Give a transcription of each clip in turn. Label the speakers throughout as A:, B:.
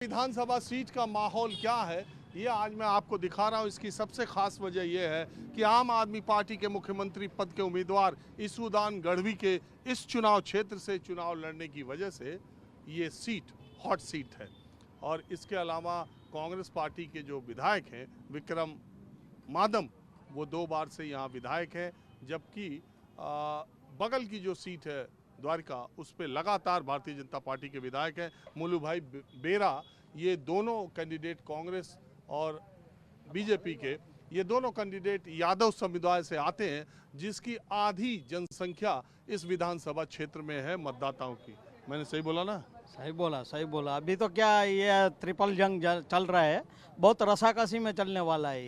A: विधानसभा seat का माहौल क्या है ये आज मैं आपको दिखा रहा हूं। इसकी सबसे खास वजह यह है कि आम आदमी पार्टी के मुख्यमंत्री पद के उम्मीदवार ईसूदान गढ़वी के इस चुनाव क्षेत्र से चुनाव लड़ने की वजह से ये सीट हॉट सीट है। और इसके अलावा कांग्रेस पार्टी के जो विधायक हैं विक्रम मादम, वो 2 बार से यहाँ विधायक हैं, जबकि बगल की जो सीट है द्वारका, उस पर लगातार भारतीय जनता पार्टी के विधायक हैं मुल्लू भाई बेरा। ये दोनों कैंडिडेट कांग्रेस और बीजेपी के, ये दोनों कैंडिडेट यादव समुदाय से आते हैं, जिसकी आधी जनसंख्या इस विधानसभा क्षेत्र में है मतदाताओं की। मैंने सही बोला ना?
B: सही बोला। अभी तो क्या ये ट्रिपल जंग चल रहा है, बहुत रसाकसी में चलने वाला है।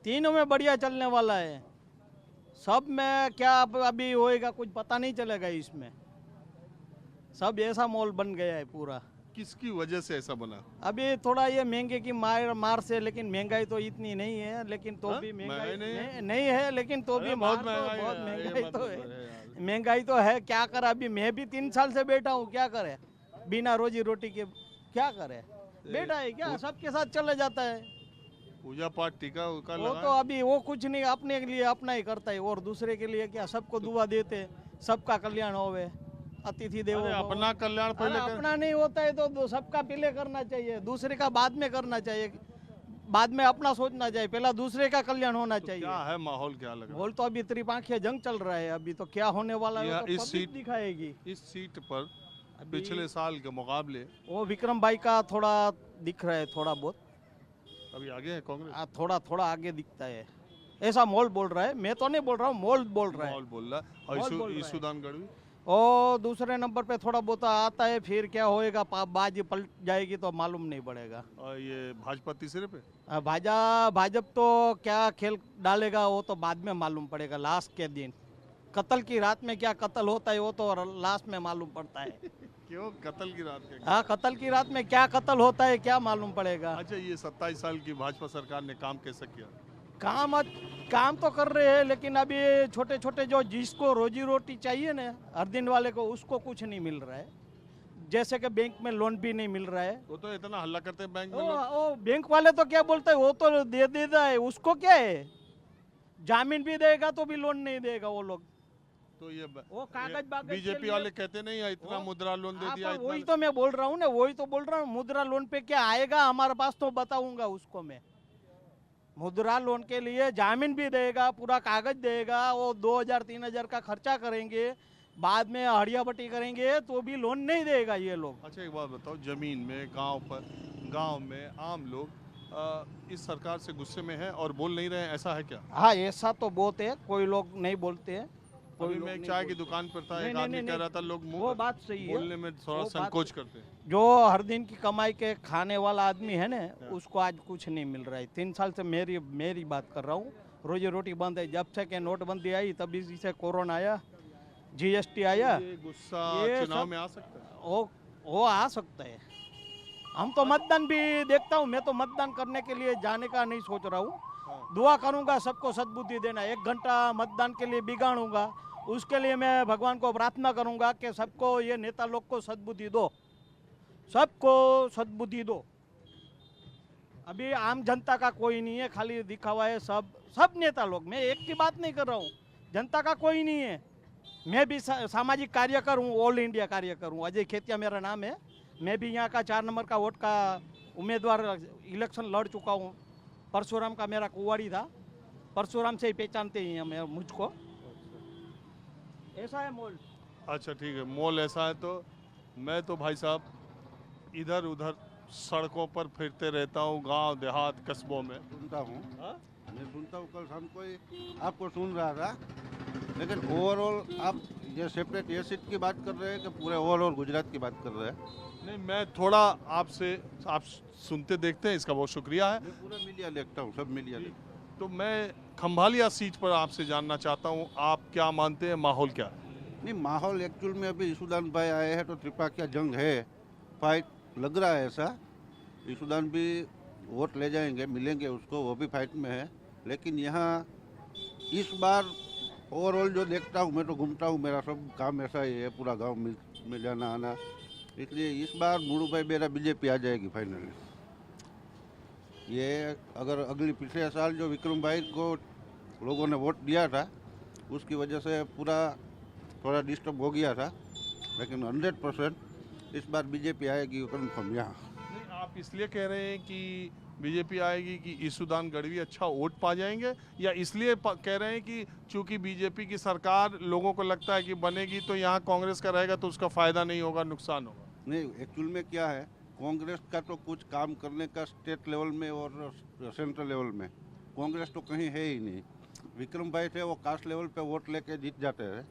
B: तीनों में बढ़िया चलने वाला है। सब में क्या अभी होएगा कुछ पता नहीं चलेगा। इसमें सब ऐसा माहौल बन गया है पूरा।
A: किसकी वजह से ऐसा बना?
B: अभी थोड़ा ये महंगे की मार से, लेकिन महंगाई तो इतनी नहीं है, लेकिन तो भी महंगाई नहीं है, लेकिन तो भी बहुत महंगाई तो है। महंगाई तो है, क्या करे। अभी मैं भी 3 साल से बैठा हूँ, क्या करे, बिना रोजी रोटी के क्या करे। बैठा है क्या, सबके साथ चले जाता है।
A: पूजा पाठ टीका उका
B: वो तो अभी वो कुछ नहीं, अपने के लिए अपना ही करता है, और दूसरे के लिए क्या। सबको दुआ देते, सबका कल्याण होवे, अतिथि देवो।
A: अपना कल्याण पहले
B: अपना नहीं होता है तो सबका पहले करना चाहिए, दूसरे का बाद में करना चाहिए, बाद में अपना सोचना चाहिए, पहला दूसरे का कल्याण होना चाहिए।
A: क्या है माहौल, क्या लग रहा है?
B: माहौल तो अभी त्रिपाखीय जंग चल रहा है। अभी तो क्या होने वाला है तो
A: इस सीट
B: दिखाएगी।
A: इस सीट पर पिछले साल के मुकाबले
B: वो विक्रम भाई का थोड़ा दिख रहा है, थोड़ा बहुत
A: अभी आगे है कांग्रेस,
B: थोड़ा आगे दिखता है, ऐसा माहौल बोल रहा है। मैं तो नहीं बोल रहा हूँ, माहौल बोल रहा है।
A: माहौल बोल रहा है। और ईसूदान गढ़वी
B: और दूसरे नंबर पे थोड़ा बहुत आता है, फिर क्या होएगा, बाजी पलट जाएगी तो मालूम नहीं पड़ेगा।
A: और ये भाजपा तीसरे पे,
B: भाजपा तो क्या खेल डालेगा वो तो बाद में मालूम पड़ेगा। लास्ट के दिन कत्ल की रात में क्या कत्ल होता है वो तो लास्ट में मालूम पड़ता है।
A: क्यों कत्ल की रात के?
B: हाँ, कत्ल की रात में क्या कत्ल होता है क्या मालूम पड़ेगा।
A: अच्छा, ये 27 साल की भाजपा सरकार ने काम कैसा किया?
B: काम तो कर रहे हैं, लेकिन अभी छोटे छोटे जो जिसको रोजी रोटी चाहिए ना हर दिन वाले को, उसको कुछ नहीं मिल रहा है। जैसे कि बैंक में लोन भी नहीं मिल रहा है।
A: वो तो इतना हल्ला करते हैं बैंक में
B: वो बैंक वाले तो क्या बोलते हैं, वो तो दे देता है, उसको क्या है, जामीन भी देगा तो भी लोन नहीं देगा वो लोग।
A: तो ये
B: वो कागज
A: बीजेपी वाले कहते नहीं इतना मुद्रा लोन दे दिया।
B: वही तो मैं बोल रहा हूँ ना, वही तो बोल रहा हूँ। मुद्रा लोन पे क्या आएगा हमारे पास तो बताऊंगा उसको मैं। मुद्रा लोन के लिए जामीन भी देगा, पूरा कागज देगा, वो 2000-3000 का खर्चा करेंगे, बाद में हड़िया बटी करेंगे तो भी लोन नहीं देगा ये लोग।
A: अच्छा, एक बात बताओ, जमीन में गांव में आम लोग इस सरकार से गुस्से में हैं और बोल नहीं रहे हैं, ऐसा है क्या?
B: हाँ, ऐसा तो बहुत है, कोई लोग नहीं बोलते हैं।
A: अभी मैं एक चाय की दुकान पर था, एक आदमी कह रहा था लोग
B: वो बात सही है,
A: बोलने में थोड़ा संकोच करते हैं।
B: जो हर दिन की कमाई के खाने वाला आदमी है ना, उसको आज कुछ नहीं मिल रहा है। 3 साल से मेरी बात कर रहा हूँ, रोजी रोटी बंद है। जब से के नोटबंदी आई तभी से कोरोना आया, GST आया।
A: ये गुस्सा चुनाव में आ सकता है?
B: वो आ सकता है। हम तो मतदान भी देखता हूँ, मैं तो मतदान करने के लिए जाने का नहीं सोच रहा हूँ। दुआ करूंगा सबको सद्बुद्धि देना। 1 घंटा मतदान के लिए बिगाड़ूंगा, उसके लिए मैं भगवान को प्रार्थना करूंगा कि सबको, ये नेता लोग को सद्बुद्धि दो, सबको सद्बुद्धि दो। अभी आम जनता का कोई नहीं है, खाली दिखावा है। सब नेता लोग, मैं एक की बात नहीं कर रहा हूँ, जनता का कोई नहीं है। मैं भी सामाजिक कार्यकर हूँ, ऑल इंडिया कार्यकर हूँ। अजय खेतिया मेरा नाम है। मैं भी यहाँ का 4 नंबर का वोट का उम्मीदवार इलेक्शन लड़ चुका हूँ। परशुराम का मेरा कुंवाड़ी था, परशुराम से ही पहचानते हैं मुझको। ऐसा है मोल।
A: अच्छा ठीक है, मोल ऐसा है। तो मैं तो भाई साहब इधर उधर सड़कों पर फिरते रहता हूँ, गांव देहात कस्बों में
C: सुनता हूँ। मैं सुनता हूँ, कल शाम को आपको सुन रहा था, लेकिन ओवरऑल आप ये सेपरेट ये सीट की बात कर रहे हैं कि पूरे ओवरऑल गुजरात की बात कर रहे हैं?
A: नहीं, मैं थोड़ा आप सुनते देखते हैं, इसका बहुत शुक्रिया है।
C: मैं पूरा मीडिया देखता हूँ, सब मीडिया देखता हूँ।
A: तो मैं खंभालिया सीट पर आपसे जानना चाहता हूँ, आप क्या मानते हैं, माहौल क्या है?
C: नहीं, माहौल एक्चुअल में अभी ईसूदान भाई आए हैं तो त्रिपाखीय जंग है, फाइट लग रहा है ऐसा। ईसूदान भी वोट ले जाएंगे, मिलेंगे उसको, वो भी फाइट में है। लेकिन यहाँ इस बार ओवरऑल जो देखता हूँ, मैं तो घूमता हूँ, मेरा सब काम ऐसा ही है, पूरा गांव में जाना आना, इसलिए इस बार मुड़ू भाई बेरा बीजेपी आ जाएगी फाइनली। ये अगर अगली पिछले साल जो विक्रम भाई को लोगों ने वोट दिया था उसकी वजह से पूरा थोड़ा डिस्टर्ब हो गया था, लेकिन 100% इस बार बीजेपी आएगी कन्फर्म यहाँ।
A: नहीं, आप इसलिए कह रहे हैं कि बीजेपी आएगी कि ईसुदान गढ़वी अच्छा वोट पा जाएंगे, या इसलिए कह रहे हैं कि चूंकि बीजेपी की सरकार लोगों को लगता है कि बनेगी तो यहाँ कांग्रेस का रहेगा तो उसका फायदा नहीं होगा, नुकसान होगा?
C: नहीं, एक्चुअल में क्या है, कांग्रेस का तो कुछ काम करने का स्टेट लेवल में और सेंट्रल लेवल में कांग्रेस तो कहीं है ही नहीं। विक्रम भाई थे वो कास्ट लेवल पे वोट लेके जीत जाते हैं।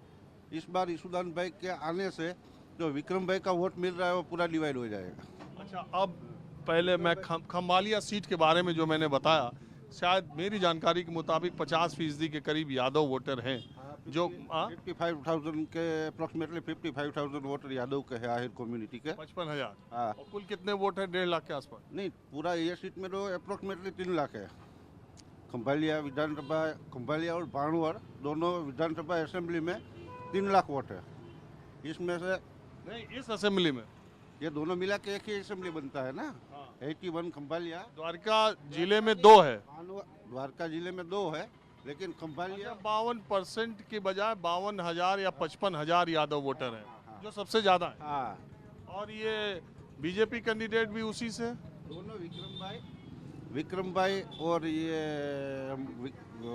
C: इस बार ईसुदान भाई के आने से जो विक्रम भाई का वोट मिल रहा है वो पूरा डिवाइड हो जाएगा।
A: अच्छा, अब पहले मैं खम्बालिया सीट के बारे में जो मैंने बताया, शायद मेरी जानकारी के मुताबिक 50% के करीब यादव वोटर हैं, जो
C: 55,000 के अप्रोक्सीमेटली 55,000 वोटर यादव के है आहिर कम्युनिटी के।
A: 55,000।
C: हाँ,
A: और कुल कितने वोट है? 1.5 लाख के आसपास।
C: नहीं, पूरा ये सीट में तो अप्रोक्सीमेटली 3 लाख है। खम्बालिया विधानसभा, खम्बालिया और बाणवर दोनों विधानसभा असेंबली में 3 लाख वोट है। इसमें से
A: नहीं, इस असेंबली में
C: ये दोनों मिला के एक ही असेंबली बनता है ना। 81 खम्बालिया,
A: द्वारका जिले में 2 है।
C: द्वारका जिले में 2 है, लेकिन खम्बालिया
A: 52% के बजाय 52,000 या 55,000 यादव वोटर हैं, जो सबसे ज्यादा है।
C: हाँ,
A: और ये बीजेपी कैंडिडेट भी उसी से?
C: दोनों विक्रम भाई और ये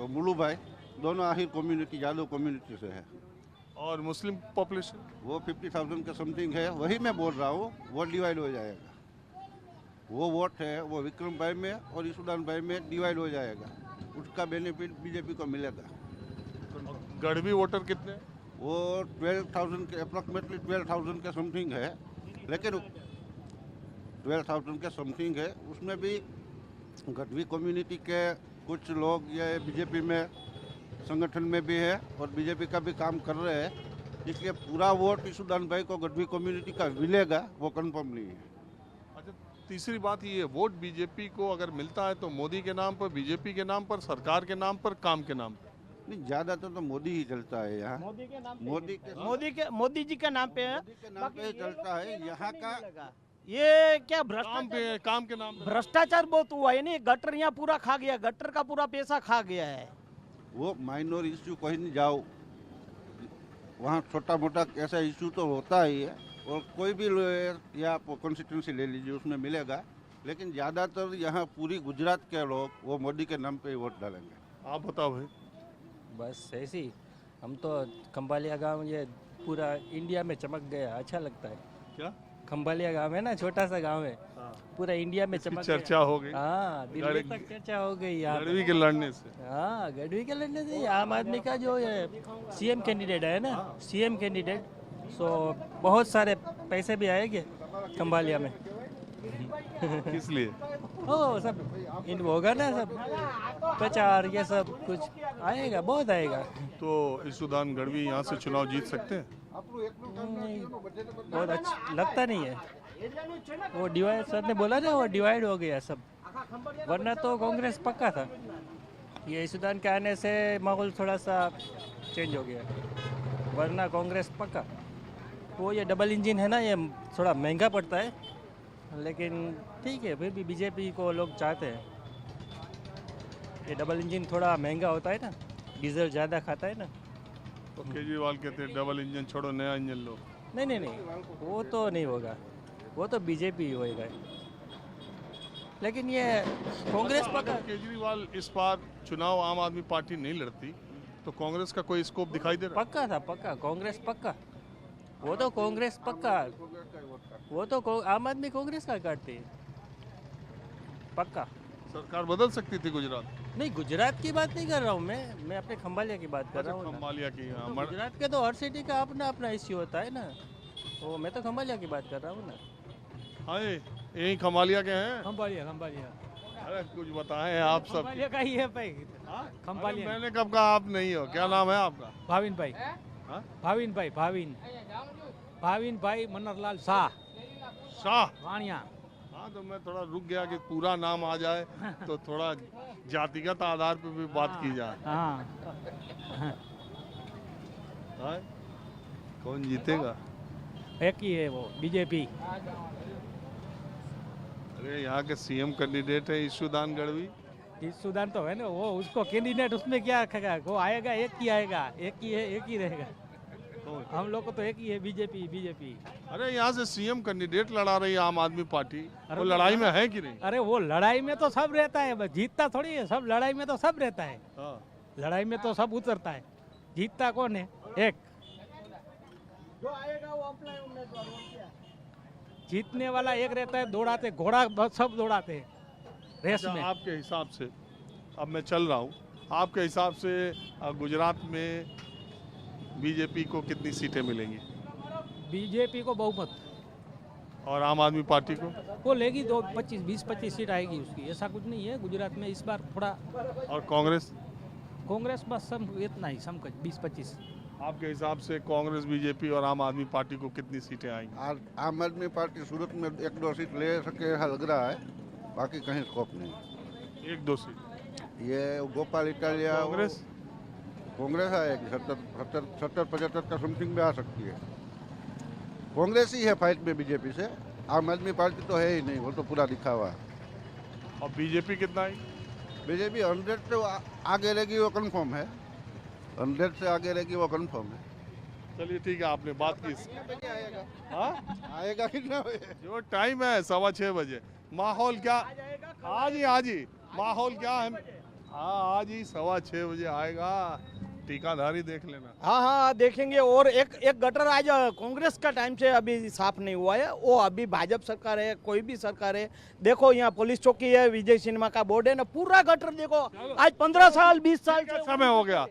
C: मुलू भाई दोनों आहिर कम्युनिटी यादव कम्युनिटी से है।
A: और मुस्लिम पॉपुलेशन
C: वो 50,000 के समथिंग है। वही मैं बोल रहा हूँ, वो डिवाइड हो जाएगा। वो वोट है वो विक्रम भाई में और ईसुदान भाई में डिवाइड हो जाएगा, उसका बेनिफिट बीजेपी को मिलेगा।
A: गढ़वी वोटर कितने हैं?
C: वो 12,000 के अप्रोक्सीमेटली 12,000 के समथिंग है, लेकिन 12,000 के समथिंग है। उसमें भी गढ़वी कम्युनिटी के कुछ लोग ये बीजेपी में संगठन में भी है और बीजेपी का भी काम कर रहे हैं, इसलिए पूरा वोट ईसुदान भाई को गढ़वी कम्युनिटी का मिलेगा वो कंफर्म नहीं है।
A: अच्छा, तीसरी बात ये, वोट बीजेपी को अगर मिलता है तो मोदी के नाम पर, बीजेपी के नाम पर, सरकार के नाम पर, काम के नाम पर?
C: नहीं, ज्यादातर तो मोदी ही चलता है यहाँ।
B: मोदी के नाम
C: मोदी
B: जी के नाम पे है।
C: के नाम पे चलता है यहाँ का।
B: ये क्या
A: काम के नाम पे
B: भ्रष्टाचार बहुत हुआ है। नहीं, गटर यहाँ पूरा खा गया, गटर का पूरा पैसा खा गया है।
C: वो माइनर इश्यू कहीं नहीं जाओ, वहाँ छोटा मोटा ऐसा इश्यू तो होता ही है, और कोई भी या आप कॉन्स्टिट्यूंसी ले लीजिए उसमें मिलेगा, लेकिन ज़्यादातर यहाँ पूरी गुजरात के लोग वो मोदी के नाम पे ही वोट डालेंगे।
A: आप बताओ भाई।
D: बस ऐसे ही, हम तो खम्बालिया गांव ये पूरा इंडिया में चमक गया, अच्छा लगता है।
A: क्या
D: खम्बालिया गांव है ना, छोटा सा गांव है, पूरा इंडिया में चमक
A: चर्चा हो गई?
D: हाँ, दिल्ली तक चर्चा हो गई यहाँ
A: गढ़वी के लड़ने से।
D: हाँ, गढ़वी के लड़ने से आम आदमी का जो ये सीएम कैंडिडेट है ना, सीएम कैंडिडेट, सो बहुत सारे पैसे भी आएंगे खम्बालिया में।
A: किस लिए?
D: ओ सब इन होगा ना, सब प्रचार ये सब कुछ आएगा, बहुत आएगा।
A: तो ईसुदान गढ़वी यहाँ से चुनाव जीत सकते हैं?
D: नहीं, बहुत अच्छा लगता नहीं है। वो डिवाइड, सर ने बोला ना, वो डिवाइड हो गया सब, वरना तो कांग्रेस पक्का था। ये ईसुदान के आने से माहौल थोड़ा सा चेंज हो गया, वरना कांग्रेस पक्का। वो ये डबल इंजन है ना, ये थोड़ा महंगा पड़ता है, लेकिन ठीक है, फिर भी बीजेपी को लोग चाहते हैं। ये डबल इंजन थोड़ा महंगा होता है ना, डीजल ज़्यादा खाता है ना।
A: तो केजरीवाल कहते हैं डबल इंजन छोड़ो, नया इंजन लो।
D: नहीं नहीं नहीं, वो तो नहीं होगा, वो तो बीजेपी ही होएगा। लेकिन ये कांग्रेस पक्का।
A: अगर केजरीवाल इस बार चुनाव आम आदमी पार्टी नहीं लड़ती तो कांग्रेस का कोई स्कोप दिखाई दे रहा है?
D: पक्का था, पक्का कांग्रेस पक्का, वो तो कांग्रेस पक्का, वो तो आम आदमी कांग्रेस का काटती है पक्का।
A: सरकार बदल सकती थी गुजरात?
D: नहीं, गुजरात की बात नहीं कर रहा हूँ मैं अपने खम्बालिया की बात कर रहा हूँ ना।
A: खम्बालिया की, हाँ,
D: तो गुजरात के तो हर सिटी का अपना अपना इश्यू होता है ना, वो मैं तो खम्बालिया की बात कर रहा हूँ ना।
A: हाँ, यही खम्बालिया के हैं?
E: खम्बालिया
A: अरे कुछ बताएं आप सब।
E: खम्बालिया का ही है भाई।
A: अरे
E: खम्बालिया।
A: मैंने कब कहा आप नहीं हो? क्या नाम है आपका?
E: भाविन भाई।
A: हाँ?
E: भाविन भाई मनोहरलाल शाह
A: शाह।
E: वाणिया।
A: हाँ, तो मैं थोड़ा रुक गया कि पूरा नाम आ जाए तो थोड़ा जातिगत आधार पे भी बात की जाए।
E: हाँ,
A: हाँ? कौन जीतेगा?
E: एक ही है वो बीजेपी।
A: अरे यहाँ के सीएम कैंडिडेट है ईशुदान गढ़वी।
E: इस सुदान तो है ना, वो उसको कैंडिडेट उसमें क्या रखेगा, वो आएगा एक ही आएगा, एक ही है, एक ही रहेगा। हम लोग को तो एक ही है, बीजेपी बीजेपी।
A: अरे यहाँ से सीएम कैंडिडेट लड़ा रही है आम आदमी पार्टी,
E: अरे
A: वो लड़ाई में है कि नहीं?
E: अरे वो लड़ाई में तो सब रहता है, बस जीतता थोड़ी है, सब लड़ाई में तो सब रहता है।
A: हाँ।
E: लड़ाई में तो सब उतरता है, जीतता कौन है? एक।
B: जो आएगा वो अपना उम्मीदवार, और क्या?
E: जीतने वाला एक रहता है, दौड़ाते घोड़ा सब दौड़ाते हैं रेस
A: अच्छा,
E: में।
A: आपके हिसाब से, अब मैं चल रहा हूँ, आपके हिसाब से गुजरात में बीजेपी को कितनी सीटें मिलेंगी
E: बीजेपी को बहुमत,
A: और आम आदमी पार्टी को?
E: वो लेगी 20-25 सीट आएगी उसकी, ऐसा कुछ नहीं है गुजरात में इस बार थोड़ा।
A: और कांग्रेस?
E: कांग्रेस बस सब इतना ही, सम 20-25।
A: आपके हिसाब से कांग्रेस, बीजेपी और आम आदमी पार्टी को कितनी सीटें आएंगी?
C: आज आम आदमी पार्टी सूरत में 1-2 सीट ले सके ऐसा लग रहा है, बाकी कहीं स्कोप नहीं।
A: 1-2 सीट।
C: ये गोपाल इटालिया
A: कांग्रेस?
C: कांग्रेस आएगी 70-75 का समथिंग में आ सकती है। कांग्रेस ही है फाइट में बीजेपी से, आम आदमी पार्टी तो है ही नहीं, वो तो पूरा दिखावा है।
A: और बीजेपी कितना आई?
C: बीजेपी 100 से आगे रहेगी वो कंफर्म है, 100 से आगे रहेगी वो कंफर्म है।
A: चलिए ठीक है, आपने बात की। हाँ?
C: आएगा कि ना?
A: जो टाइम है 6:15 बजे। माहौल क्या? आज ही माहौल क्या है? हाँ, आज ही 6:15 बजे आएगा, टीकाधारी देख लेना।
B: हाँ हाँ देखेंगे। और एक गटर आज कांग्रेस का टाइम से अभी साफ नहीं हुआ है, वो अभी भाजपा सरकार है, कोई भी सरकार है। देखो यहाँ पुलिस चौकी है, विजय सिनेमा का बोर्ड है ना, पूरा गटर देखो आज 15 साल 20 साल से
A: समय हो गया।